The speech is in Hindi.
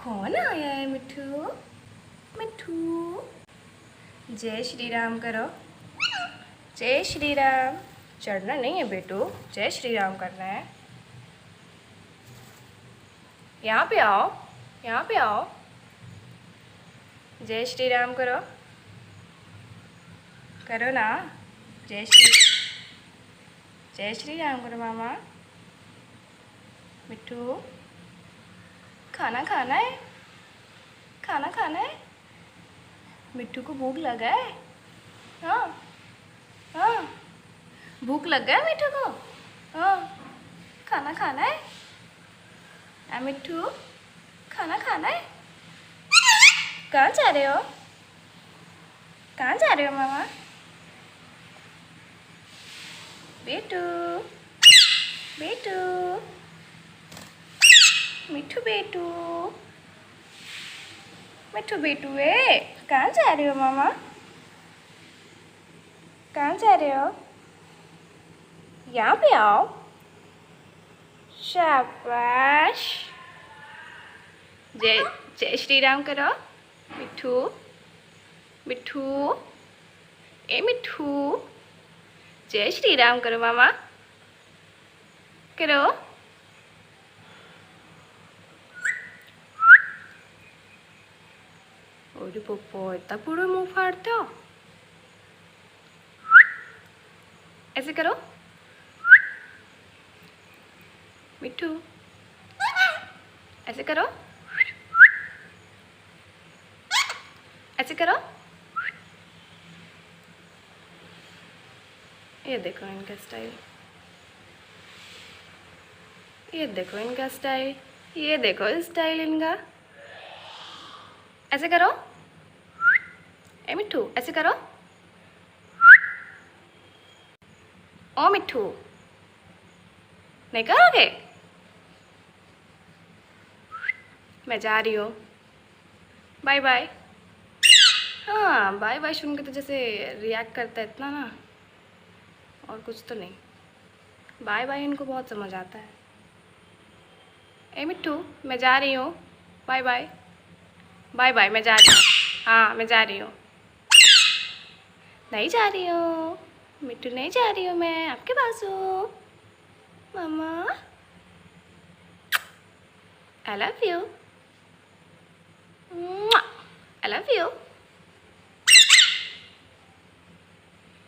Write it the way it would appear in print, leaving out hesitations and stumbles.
कौन आया है मिट्ठू? मिट्ठू जय श्री राम करो। जय श्री राम। चढ़ना नहीं है बेटू, जय श्री राम करना है। यहाँ पे आओ, यहाँ पे आओ। जय श्री राम करो, करो ना। जय श्री राम करो मामा। मिट्ठू खाना खाना है, खाना खाना है। मिट्ठू को भूख लगा है। हाँ हाँ, भूख लग गया मिट्ठू को। हाँ, खाना खाना है। मिट्ठू खाना खाना है। कहाँ जा रहे हो? कहाँ जा रहे हो मामा? बेटू बेटू, मिट्ठू बेटू, मिट्ठू बेटू है। कहाँ जा रहे हो मामा? कहाँ जा रहे हो? यहाँ पे आओ। शाबाश। जय जय श्री राम करो। मिट्ठू मिट्ठू, ए मिट्ठू, जय श्री राम करो मामा। करो। ओरे पप्पो, इतना पूरा मुंह फाड़ते हो? ऐसे करो। मिट्ठू ऐसे करो, ऐसे करो। ये देखो इनका स्टाइल, ये देखो इनका स्टाइल, ये देखो स्टाइल इनका। ऐसे करो। ए मिट्ठू ऐसे करो। ओ मिट्ठू, नहीं करोगे? मैं जा रही हूँ, बाय बाय। हाँ, बाय बाय सुन के तो जैसे रिएक्ट करता है इतना ना, और कुछ तो नहीं। बाय बाय इनको बहुत समझ आता है। ए मिट्ठू, मैं जा रही हूँ, बाय बाय। बाय बाय, मैं जा रही हूँ। हाँ, मैं जा रही हूँ। नहीं जा रही हूँ मिट्टू, नहीं जा रही हूँ, मैं आपके पास हूँ मामा। I love you, I love you.